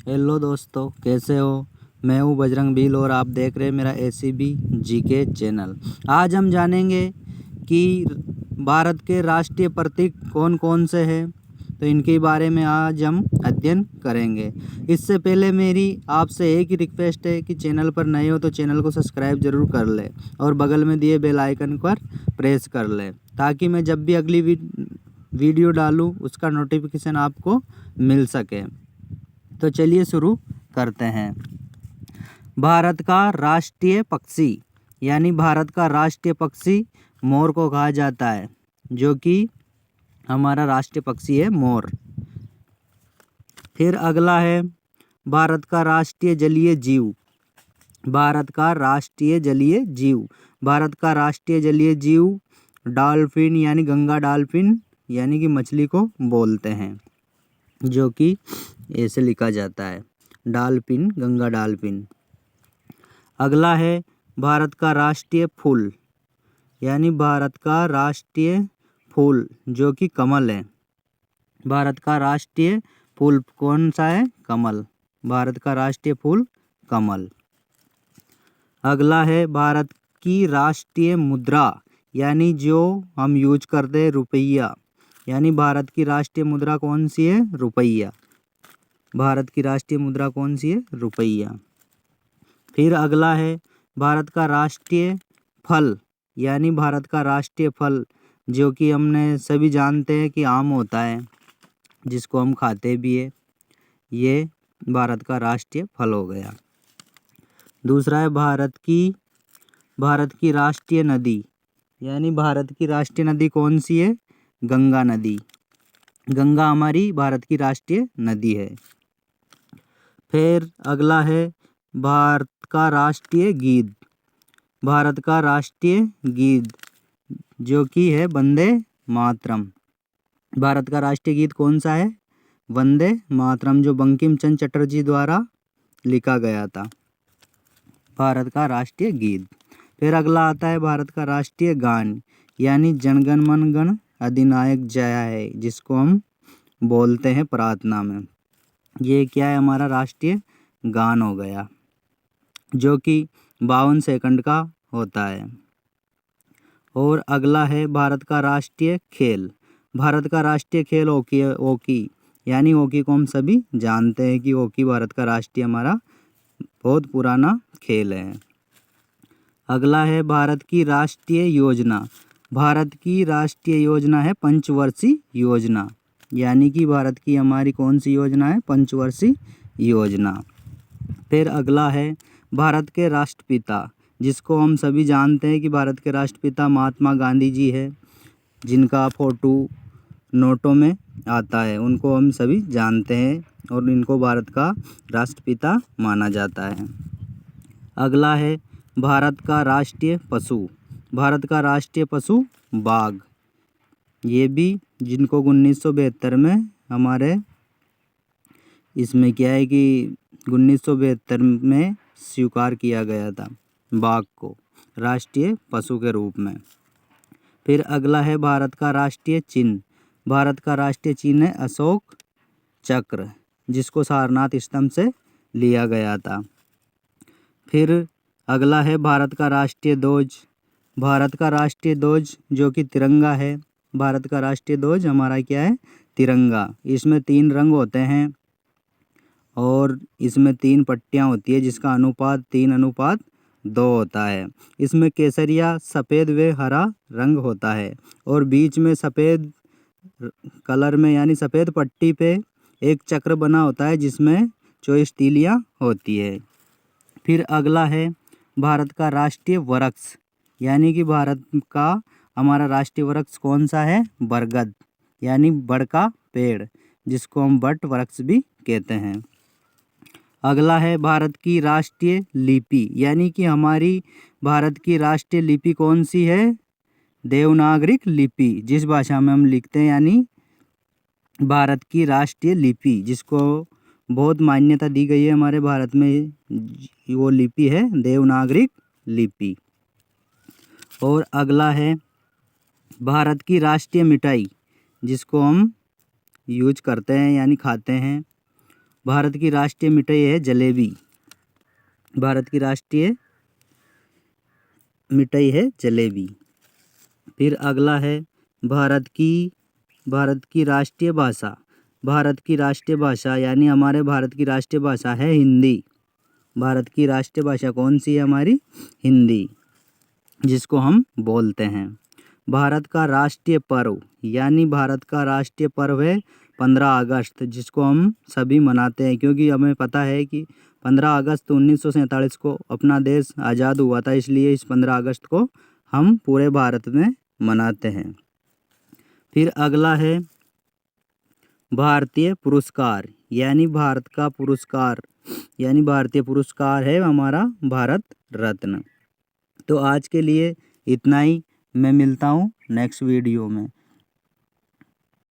Hello दोस्तों, कैसे हो। मैं हूँ बजरंग भील और आप देख रहे हैं मेरा एसीबी जीके चैनल। आज हम जानेंगे कि भारत के राष्ट्रीय प्रतीक कौन कौन से हैं, तो इनके बारे में आज हम अध्ययन करेंगे। इससे पहले मेरी आपसे एक ही रिक्वेस्ट है कि चैनल पर नए हो तो चैनल को सब्सक्राइब ज़रूर कर लें और बगल में दिए बेल आइकन पर प्रेस कर लें, ताकि मैं जब भी अगली वीडियो डालूँ उसका नोटिफिकेशन आपको मिल सके। तो चलिए शुरू करते हैं। भारत का राष्ट्रीय पक्षी यानी भारत का राष्ट्रीय पक्षी मोर को कहा जाता है, जो कि हमारा राष्ट्रीय पक्षी है मोर। फिर अगला है भारत का राष्ट्रीय जलीय जीव। भारत का राष्ट्रीय जलीय जीव भारत का राष्ट्रीय जलीय जीव डॉल्फिन यानी गंगा डॉल्फिन यानी कि मछली को बोलते हैं, जो कि ऐसे लिखा जाता है डॉल्फिन, गंगा डॉल्फिन। अगला है भारत का राष्ट्रीय फूल यानी भारत का राष्ट्रीय फूल जो कि कमल है। भारत का राष्ट्रीय फूल कौन सा है? कमल। भारत का राष्ट्रीय फूल कमल। अगला है भारत की राष्ट्रीय मुद्रा यानी जो हम यूज करते हैं रुपया, यानी भारत की राष्ट्रीय मुद्रा कौन सी है? रुपया। भारत की राष्ट्रीय मुद्रा कौन सी है? रुपया। फिर अगला है भारत का राष्ट्रीय फल यानी भारत का राष्ट्रीय फल जो कि हमने सभी जानते हैं कि आम होता है, जिसको हम खाते भी है। ये भारत का राष्ट्रीय फल हो गया। दूसरा है भारत की राष्ट्रीय नदी यानी भारत की राष्ट्रीय नदी कौन सी है? गंगा नदी। गंगा हमारी भारत की राष्ट्रीय नदी है। फिर अगला है भारत का राष्ट्रीय गीत। भारत का राष्ट्रीय गीत जो कि है वंदे मातरम। भारत का राष्ट्रीय गीत कौन सा है? वंदे मातरम, जो बंकिम चंद्र चटर्जी द्वारा लिखा गया था। भारत का राष्ट्रीय गीत। फिर अगला आता है भारत का राष्ट्रीय गान यानी जनगण मन गण अधिनायक जय है, जिसको हम बोलते हैं प्रार्थना में। ये क्या है? हमारा राष्ट्रीय गान हो गया, जो कि 52 सेकंड का होता है। और अगला है भारत का राष्ट्रीय खेल। भारत का राष्ट्रीय खेल हॉकी है। हॉकी यानी हॉकी को हम सभी जानते हैं कि हॉकी भारत का राष्ट्रीय हमारा बहुत पुराना खेल है। अगला है भारत की राष्ट्रीय योजना। भारत की राष्ट्रीय योजना है पंचवर्षीय योजना, यानी कि भारत की हमारी कौन सी योजना है? पंचवर्षीय योजना। फिर अगला है भारत के राष्ट्रपिता, जिसको हम सभी जानते हैं कि भारत के राष्ट्रपिता महात्मा गांधी जी है, जिनका फोटो नोटों में आता है। उनको हम सभी जानते हैं और इनको भारत का राष्ट्रपिता माना जाता है। अगला है भारत का राष्ट्रीय पशु। भारत का राष्ट्रीय पशु बाघ। ये भी जिनको 1972 में हमारे इसमें क्या है कि 1972 में स्वीकार किया गया था बाघ को राष्ट्रीय पशु के रूप में। फिर अगला है भारत का राष्ट्रीय चिन्ह। भारत का राष्ट्रीय चिन्ह है अशोक चक्र, जिसको सारनाथ स्तंभ से लिया गया था। फिर अगला है भारत का राष्ट्रीय ध्वज। भारत का राष्ट्रीय ध्वज जो कि तिरंगा है। भारत का राष्ट्रीय ध्वज हमारा क्या है? तिरंगा। इसमें 3 रंग होते हैं और इसमें 3 पट्टियाँ होती है, जिसका अनुपात 3:2 होता है। इसमें केसरिया, सफ़ेद व हरा रंग होता है और बीच में सफ़ेद कलर में यानी सफ़ेद पट्टी पे एक चक्र बना होता है, जिसमें 24 तीलियाँ होती है। फिर अगला है भारत का राष्ट्रीय वृक्ष, यानी कि भारत का हमारा राष्ट्रीय वृक्ष कौन सा है? बरगद, यानी बड़ का पेड़, जिसको हम वट वृक्ष भी कहते हैं। अगला है भारत की राष्ट्रीय लिपि, यानी कि हमारी भारत की राष्ट्रीय लिपि कौन सी है? देवनागरिक लिपि, जिस भाषा में हम लिखते हैं, यानी भारत की राष्ट्रीय लिपि, जिसको बहुत मान्यता दी गई है हमारे भारत में, वो लिपि है देवनागरिक लिपि। और अगला है भारत की राष्ट्रीय मिठाई, जिसको हम यूज करते हैं यानी खाते हैं, भारत की राष्ट्रीय मिठाई है जलेबी। भारत की राष्ट्रीय मिठाई है जलेबी। फिर अगला है भारत की राष्ट्रीय भाषा। भारत की राष्ट्रीय भाषा यानी हमारे भारत की राष्ट्रीय भाषा है हिंदी। भारत की राष्ट्रीय भाषा कौन सी है हमारी? हिंदी, जिसको हम बोलते हैं। भारत का राष्ट्रीय पर्व यानी भारत का राष्ट्रीय पर्व है 15 अगस्त, जिसको हम सभी मनाते हैं, क्योंकि हमें पता है कि 15 अगस्त 1947 को अपना देश आज़ाद हुआ था, इसलिए इस 15 अगस्त को हम पूरे भारत में मनाते हैं। फिर अगला है भारतीय पुरस्कार यानी भारत का पुरस्कार यानी भारतीय पुरस्कार है हमारा भारत रत्न। तो आज के लिए इतना ही। मैं मिलता हूँ नेक्स्ट वीडियो में।